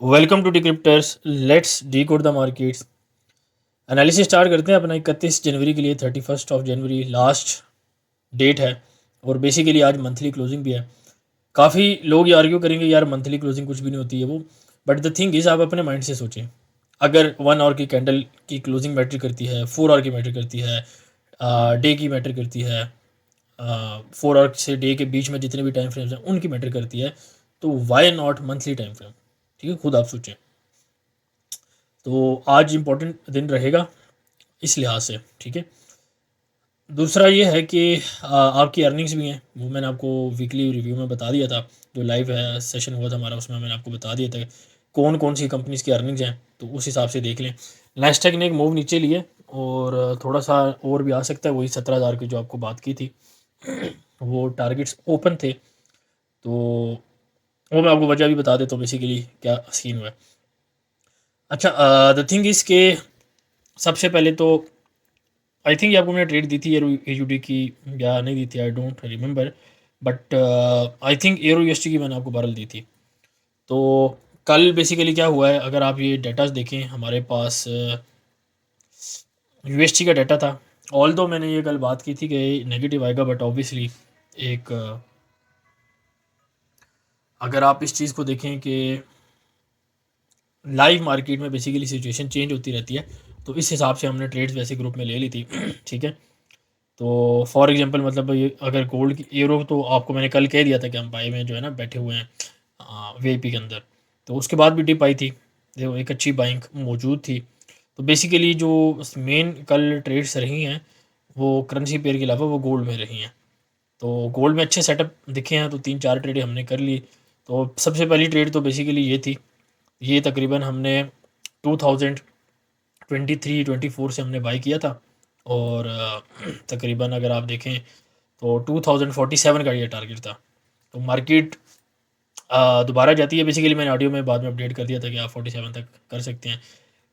Welcome to Decrypters, let's decode the markets. Analysis start करते हैं अपना 31 जनवरी के लिए। 31 जनवरी लास्ट डेट है और बेसिकली आज मंथली क्लोजिंग भी है। काफ़ी लोग ये आर्ग्यू करेंगे यार मंथली क्लोजिंग कुछ भी नहीं होती है वो, बट द थिंग इज़ आप अपने माइंड से सोचें। अगर 1 आवर की कैंडल की क्लोजिंग मैटर करती है, 4 आवर की मैटर करती है, डे की मैटर करती है, 4 आवर से डे के बीच में जितने भी टाइम फ्रेम्स हैं उनकी मैटर करती है, तो why not monthly time frame. ठीक है, खुद आप सोचें। तो आज इम्पोर्टेंट दिन रहेगा इस लिहाज से। ठीक है, दूसरा ये है कि आपकी अर्निंग्स भी हैं, वो मैंने आपको वीकली रिव्यू में बता दिया था। जो लाइव है सेशन हुआ था हमारा, उसमें मैंने आपको बता दिया था कौन कौन सी कंपनीज़ की अर्निंग्स हैं, तो उस हिसाब से देख लें। नेस्टेक ने एक मूव नीचे लिए और थोड़ा सा और भी आ सकता है, वही 17,000 की जो आपको बात की थी वो टारगेट्स ओपन थे, तो वो मैं आपको वजह भी बता देता हूँ बेसिकली क्या सीन हुआ है। अच्छा, द थिंग इज़ के सबसे पहले तो आई थिंक आपको मैंने ट्रेड दी थी एरो यूडी की या नहीं दी थी, I don't remember, but I think arrow UST की मैंने आपको बरल दी थी। तो कल बेसिकली क्या हुआ है, अगर आप ये डेटाज देखें हमारे पास यूएसटी का डाटा था। ऑल दो मैंने ये कल बात की थी कि नेगेटिव आएगा, बट ऑब्वियसली एक अगर आप इस चीज़ को देखें कि लाइव मार्केट में बेसिकली सिचुएशन चेंज होती रहती है, तो इस हिसाब से हमने ट्रेड्स वैसे ग्रुप में ले ली थी ठीक है। तो फॉर एग्जांपल मतलब ये अगर गोल्ड की यूरो, तो आपको मैंने कल कह दिया था कि हम बाई में जो है ना बैठे हुए हैं वीआईपी के अंदर, तो उसके बाद भी डिप आई थी, देखो एक अच्छी बाइंग मौजूद थी। तो बेसिकली जो मेन कल ट्रेड्स रही हैं वो करेंसी पेयर के अलावा वो गोल्ड में रही हैं। तो गोल्ड में अच्छे सेटअप दिखे हैं, तो 3-4 ट्रेडें हमने कर ली। तो सबसे पहली ट्रेड तो बेसिकली ये थी, ये तकरीबन हमने 2023-24 से हमने बाई किया था, और तकरीबन अगर आप देखें तो 2047 का ये टारगेट था। तो मार्केट दोबारा जाती है, बेसिकली मैंने ऑडियो में बाद में अपडेट कर दिया था कि आप 47 तक कर सकते हैं।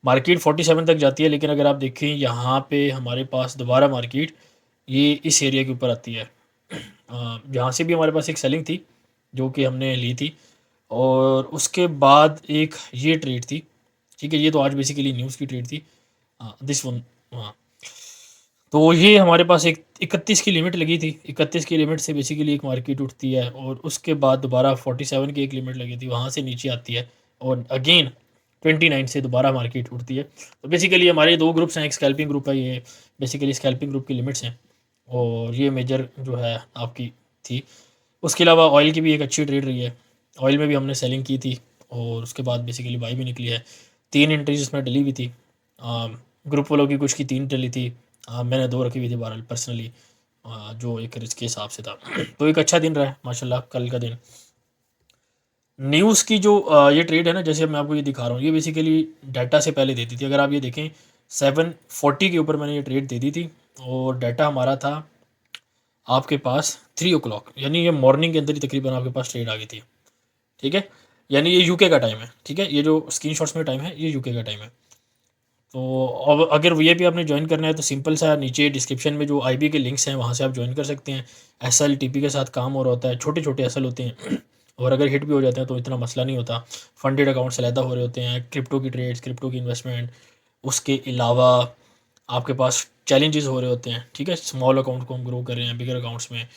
मार्केट 47 तक जाती है, लेकिन अगर आप देखें यहाँ पे हमारे पास दोबारा मार्केट ये इस एरिया के ऊपर आती है, जहाँ से भी हमारे पास एक सेलिंग थी जो कि हमने ली थी, और उसके बाद एक ये ट्रेड थी। ठीक है, ये तो आज बेसिकली न्यूज़ की ट्रेड थी, दिस वन। हाँ, तो ये हमारे पास एक 31 की लिमिट लगी थी। 31 की लिमिट से बेसिकली एक मार्केट उठती है, और उसके बाद दोबारा 47 की एक लिमिट लगी थी, वहाँ से नीचे आती है, और अगेन 29 से दोबारा मार्केट उठती है। तो बेसिकली हमारे दो ग्रुप्स हैं, एक स्कैल्पिंग ग्रुप है, ये बेसिकली स्कैल्पिंग ग्रुप की लिमिट्स हैं, और ये मेजर जो है आपकी थी। उसके अलावा ऑयल की भी एक अच्छी ट्रेड रही है, ऑयल में भी हमने सेलिंग की थी, और उसके बाद बेसिकली बाई भी निकली है। 3 एंट्रीज इसमें डली हुई थी, ग्रुप वालों की कुछ की 3 डली थी, मैंने 2 रखी हुई थी बहरहाल पर्सनली, जो एक रिस्क के हिसाब से था तो एक अच्छा दिन रहा है माशाल्लाह कल का दिन। न्यूज़ की जो ये ट्रेड है ना, जैसे मैं आपको ये दिखा रहा हूँ, ये बेसिकली डाटा से पहले देती थी। अगर आप ये देखें 740 के ऊपर मैंने ये ट्रेड दे दी थी, और डाटा हमारा था आपके पास 3 o'clock, यानी ये मॉर्निंग के अंदर ही तकरीबन आपके पास ट्रेड आ गई थी। ठीक है, यानी ये यूके का टाइम है। ठीक है, ये जो स्क्रीनशॉट्स में टाइम है ये यूके का टाइम है। तो अब अगर वीआईपी आपने ज्वाइन करना है तो सिंपल सा नीचे डिस्क्रिप्शन में जो आईबी के लिंक्स हैं वहाँ से आप ज्वाइन कर सकते हैं। एसएल टीपी के साथ काम हो रहा होता है, छोटे छोटे एसएल होते हैं और अगर हिट भी हो जाते हैं तो इतना मसला नहीं होता। फंडेड अकाउंट्स अलहदा हो रहे होते हैं, क्रिप्टो की ट्रेड्स, क्रिप्टो की इन्वेस्टमेंट, उसके अलावा आपके पास चैलेंजेस हो रहे होते हैं। ठीक है, स्मॉल अकाउंट को हम ग्रो कर रहे हैं, बिगर अकाउंट्स में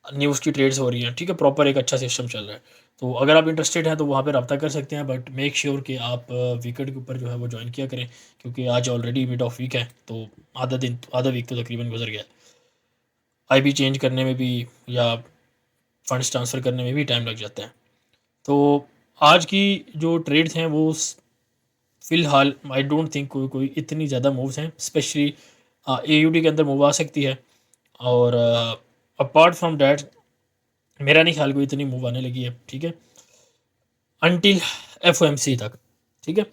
न्यूज़ की ट्रेड्स हो रही हैं। ठीक है, प्रॉपर एक अच्छा सिस्टम चल रहा है। तो अगर आप इंटरेस्टेड हैं तो वहाँ पे रब्ता कर सकते हैं, बट मेक श्योर कि आप वीकेंड के ऊपर जो है वो ज्वाइन किया करें, क्योंकि आज ऑलरेडी मिड ऑफ वीक है, तो आधा वीक तो तकरीबन गुजर गया। आईबी चेंज करने में भी या फंड्स ट्रांसफ़र करने में भी टाइम लग जाता है। तो आज की जो ट्रेड्स हैं वो फ़िलहाल आई डोंट थिंक कोई इतनी ज़्यादा मूव्स हैं, स्पेशली एयूडी के अंदर मूव आ सकती है, और अपार्ट फ्रॉम डैट मेरा नहीं ख्याल कोई इतनी मूव आने लगी है। ठीक है, अनटिल एफओएमसी तक। ठीक है,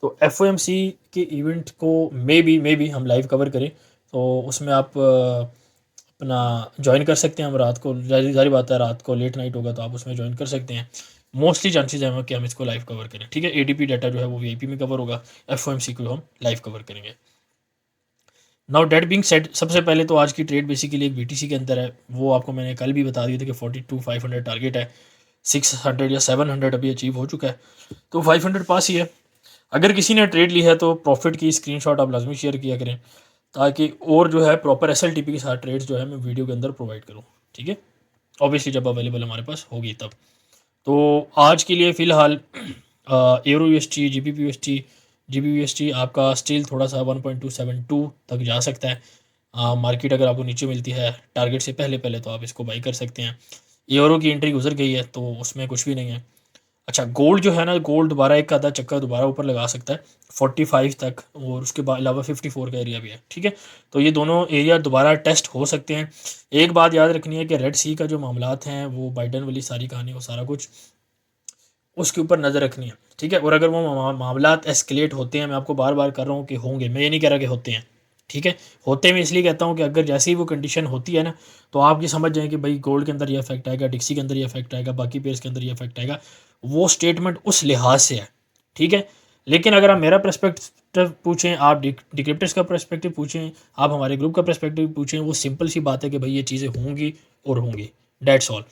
तो एफओएमसी के इवेंट को मे बी हम लाइव कवर करें, तो उसमें आप अपना ज्वाइन कर सकते हैं। हम रात को, जारी बात है रात को लेट नाइट होगा तो आप उसमें ज्वाइन कर सकते हैं। मोस्टली चांसेस हैं कि हम इसको लाइव कवर करें। ठीक है, एडीपी डाटा जो है वो वीआईपी में कवर होगा, एफओएमसी को हम लाइव कवर करेंगे। नाउ डेट बिंग सेड, सबसे पहले तो आज की ट्रेड बेसिकली एक बीटीसी के अंदर है, वो आपको मैंने कल भी बता दिया था कि 42,500 टारगेट है। 600 या 700 अभी अचीव हो चुका है, तो 500 पास ही है। अगर किसी ने ट्रेड ली है तो प्रॉफिट की स्क्रीनशॉट आप लाजमी शेयर किया करें, ताकि और जो है प्रॉपर SLTP के साथ ट्रेड्स जो है मैं वीडियो के अंदर प्रोवाइड करूँ, ठीक है। ऑब्वियसली जब अवेलेबल हमारे पास होगी तब। तो आज के लिए फ़िलहाल arrow UST, GBP UST, GBP UST आपका स्टिल थोड़ा सा 1.272 तक जा सकता है। मार्केट अगर आपको नीचे मिलती है टारगेट से पहले पहले तो आप इसको बाई कर सकते हैं। यूरो की एंट्री गुजर गई है तो उसमें कुछ भी नहीं है। अच्छा, गोल्ड जो है ना, गोल्ड दोबारा एक आधा चक्कर दोबारा ऊपर लगा सकता है 45 तक, और उसके बाद अलावा 54 का एरिया भी है, ठीक है। तो ये दोनों एरिया दोबारा टेस्ट हो सकते हैं। एक बात याद रखनी है कि रेड सी का जो मामलात हैं, वो बाइडन वाली सारी कहानी, वो सारा कुछ उसके ऊपर नज़र रखनी है, ठीक है। और अगर वो मामलात एस्केलेट होते हैं, मैं आपको बार बार कर रहा हूँ कि होंगे, मैं ये नहीं कह रहा कि होते हैं, ठीक है। होते मैं इसलिए कहता हूँ कि अगर जैसी वो कंडीशन होती है ना, तो आप ये समझ जाएँ कि भाई गोल्ड के अंदर ये इफेक्ट आएगा, डिक्सी के अंदर ये इफेक्ट आएगा, बाकी पेयर्स के अंदर ये इफेक्ट आएगा। वो स्टेटमेंट उस लिहाज से है, ठीक है। लेकिन अगर आप मेरा पर्सपेक्टिव पूछें, आप डिक्रिप्टर्स का पर्सपेक्टिव पूछें, आप हमारे ग्रुप का पर्सपेक्टिव पूछें, वो सिंपल सी बात है कि भाई ये चीज़ें होंगी और होंगी, डेट्स ऑल।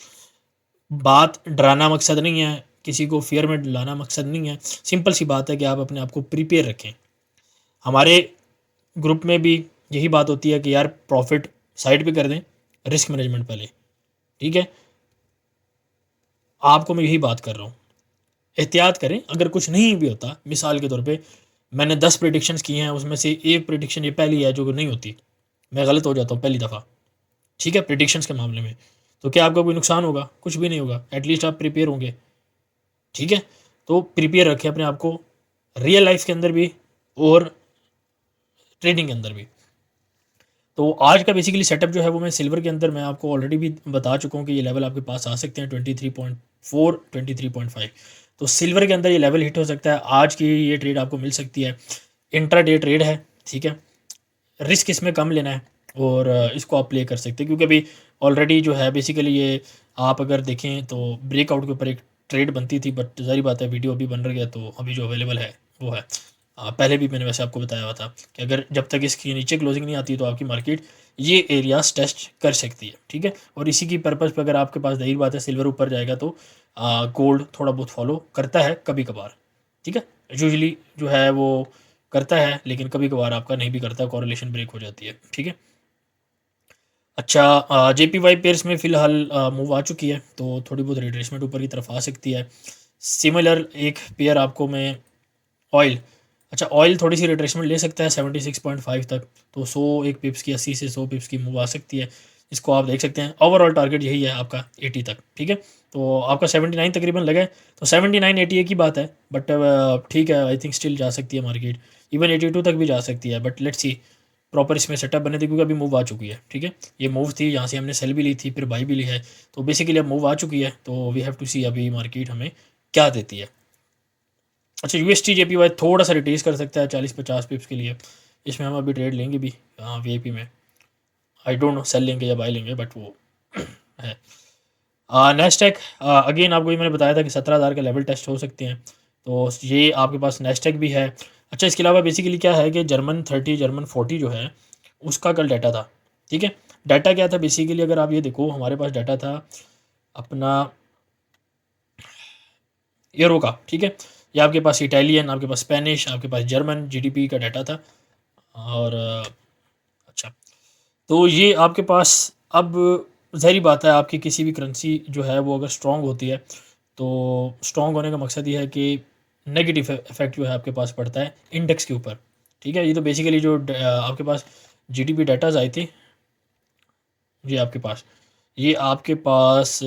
बात डराना मकसद नहीं है, किसी को फियर में लाना मकसद नहीं है। सिंपल सी बात है कि आप अपने आप को प्रिपेयर रखें। हमारे ग्रुप में भी यही बात होती है कि यार प्रॉफिट साइड पे कर दें, रिस्क मैनेजमेंट पहले, ठीक है। आपको मैं यही बात कर रहा हूँ, एहतियात करें। अगर कुछ नहीं भी होता, मिसाल के तौर पे मैंने 10 प्रेडिक्शंस की हैं, उसमें से एक प्रेडिक्शन ये पहली है जो नहीं होती, मैं गलत हो जाता हूँ पहली दफ़ा, ठीक है, प्रेडिक्शंस के मामले में, तो क्या आपका कोई नुकसान होगा? कुछ भी नहीं होगा, एटलीस्ट आप प्रिपेयर होंगे, ठीक है। तो प्रिपेयर रखें अपने आप को, रियल लाइफ के अंदर भी और ट्रेडिंग के अंदर भी। तो आज का बेसिकली सेटअप जो है वो मैं सिल्वर के अंदर मैं आपको ऑलरेडी भी बता चुका हूँ कि ये लेवल आपके पास आ सकते हैं 23.4, 23.5। तो सिल्वर के अंदर ये लेवल हिट हो सकता है। आज की ये ट्रेड आपको मिल सकती है, इंट्रा डे ट्रेड है, ठीक है। रिस्क इसमें कम लेना है और इसको आप प्ले कर सकते हैं, क्योंकि अभी ऑलरेडी जो है बेसिकली ये आप अगर देखें तो ब्रेकआउट के ऊपर एक ट्रेड बनती थी, बट जारी बात है वीडियो अभी बन रही है, तो अभी जो अवेलेबल है वो है। पहले भी मैंने वैसे आपको बताया हुआ था कि अगर जब तक इसकी नीचे क्लोजिंग नहीं आती तो आपकी मार्केट ये एरियाज टेस्ट कर सकती है, ठीक है। और इसी की पर्पज़ पर अगर आपके पास जाहिर बात है सिल्वर ऊपर जाएगा तो गोल्ड थोड़ा बहुत फॉलो करता है कभी कभार, ठीक है। यूजुअली जो है वो करता है, लेकिन कभी कभार आपका नहीं भी करता, कॉरेलेशन ब्रेक हो जाती है, ठीक है। अच्छा, JPY पेयर्स में फ़िलहाल मूव आ चुकी है, तो थोड़ी बहुत रिट्रेसमेंट ऊपर की तरफ आ सकती है। सिमिलर एक पेयर आपको मैं ऑयल, अच्छा ऑयल थोड़ी सी रिट्रेसमेंट ले सकता है 76.5 तक, तो 100 एक पिप्स की 80 से 100 पिप्स की मूव आ सकती है, इसको आप देख सकते हैं। ओवरऑल टारगेट यही है आपका 80 तक, ठीक है। तो आपका 79 तकरीबन लगा है, तो 79 80 एक ही बात है, बट ठीक है, आई थिंक स्टिल जा सकती है मार्केट, इवन 82 तक भी जा सकती है, बट लेट्स सी प्रॉपर इसमें सेटअप बने थे, क्योंकि अभी मूव आ चुकी है, ठीक है। ये मूव थी, यहाँ से हमने सेल भी ली थी, फिर बाई भी ली है, तो बेसिकली अब मूव आ चुकी है, तो वी हैव टू सी अभी मार्केट हमें क्या देती है। अच्छा, UST JPY थोड़ा सा रिट्रेस कर सकता है 40-50 पिप्स के लिए, इसमें हम अभी ट्रेड लेंगे भी VIP में, आई डोंट नो सेल लेंगे या बाय लेंगे, बट वो है। नेस्टेक अगेन आपको ये मैंने बताया था कि 17,000 का लेवल टेस्ट हो सकते हैं, तो ये आपके पास नेस्टेक भी है। अच्छा, इसके अलावा बेसिकली क्या है कि जर्मन 30, जर्मन 40 जो है उसका कल डाटा था, ठीक है। डाटा क्या था बेसिकली, अगर आप ये देखो हमारे पास डाटा था अपना यूरो का, ठीक है। ये आपके पास इटालियन, आपके पास स्पेनिश, आपके पास जर्मन GDP का डाटा था। और अच्छा, तो ये आपके पास अब ज़ाहिर बात है आपकी किसी भी करेंसी जो है वो अगर स्ट्रॉन्ग होती है, तो स्ट्रॉन्ग होने का मकसद ये है कि नेगेटिव इफेक्ट जो है आपके पास पड़ता है इंडेक्स के ऊपर, ठीक है। ये तो बेसिकली जो आपके पास GDP डाटाज आई थी, ये आपके पास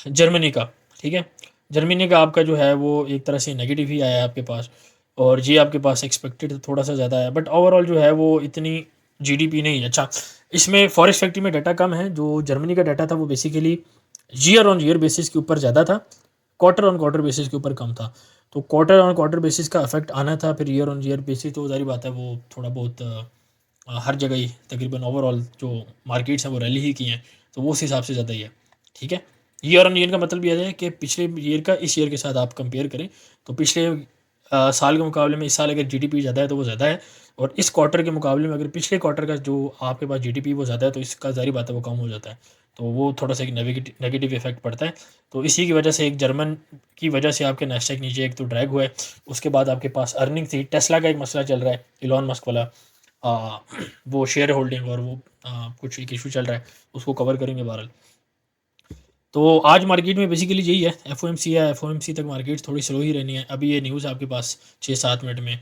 जर्मनी का, ठीक है। जर्मनी का आपका जो है वो एक तरह से नेगेटिव ही आया है आपके पास, और ये आपके पास एक्सपेक्टेड थोड़ा सा ज़्यादा है, बट ओवरऑल जो है वो इतनी GDP नहीं है। अच्छा, इसमें फॉरेस्ट फैक्ट्री में डाटा कम है, जो जर्मनी का डाटा था वो basically year on year basis के ऊपर ज़्यादा था, क्वार्टर ऑन क्वार्टर बेसिस के ऊपर कम था। तो क्वार्टर ऑन क्वार्टर बेसिस का इफेक्ट आना था, फिर ईयर ऑन ईयर बेसिस तो जारी बात है वो थोड़ा बहुत हर जगह ही तकरीबन ओवरऑल जो मार्केट्स हैं वो रैली ही की हैं, तो वो उस हिसाब से ज़्यादा ही है, ठीक है। ईयर ऑन ईयर का मतलब यह है कि पिछले ईयर का इस ईयर के साथ आप कंपेयर करें, तो पिछले साल के मुकाबले में इस साल अगर GDP ज़्यादा है तो वो ज़्यादा है, और इस क्वार्टर के मुकाबले में अगर पिछले क्वार्टर का जो आपके पास GDP वो ज़्यादा है, तो इसका ज़ाहिर बात है वो कम हो जाता है। तो वो थोड़ा सा एक नेगेटिव इफेक्ट पड़ता है। तो इसी की वजह से एक जर्मन की वजह से आपके नैस्डैक नीचे एक तो ड्रैग हुआ है। उसके बाद आपके पास अर्निंग थी, टेस्ला का एक मसला चल रहा है, इलॉन मस्क वाला, वो शेयर होल्डिंग और वो कुछ एक इशू चल रहा है, उसको कवर करेंगे बहरहाल। तो आज मार्केट में बेसिकली यही है, एफओएमसी है, एफओएमसी तक मार्केट थोड़ी स्लो ही रहनी है। अभी ये न्यूज़ आपके पास 6-7 मिनट में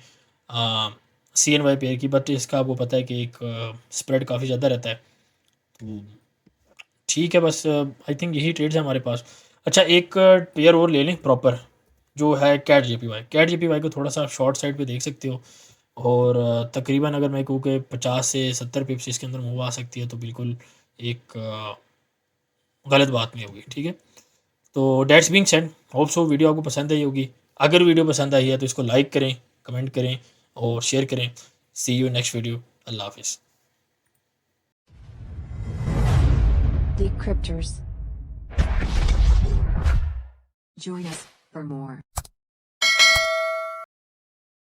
CNY पेयर की, बट इसका आपको पता है कि एक स्प्रेड काफ़ी ज़्यादा रहता है। तो ठीक है, बस आई थिंक यही ट्रेड्स हैं हमारे पास। अच्छा, एक पेयर और ले लें प्रॉपर, जो है कैट JPY। कैट JPY को थोड़ा सा शॉर्ट साइड पे देख सकते हो, और तकरीबन अगर मैं कहूँ कि 50 से 70 पिप्स इसके अंदर मूव आ सकती है, तो बिल्कुल एक गलत बात नहीं होगी, ठीक है। तो that's being said, hope so video आपको पसंद आई होगी। अगर वीडियो पसंद आई है तो इसको लाइक करें, कमेंट करें और शेयर करें। सी यू नेक्स्ट वीडियो। अल्लाह हाफिज़। Decryptors. Join us for more.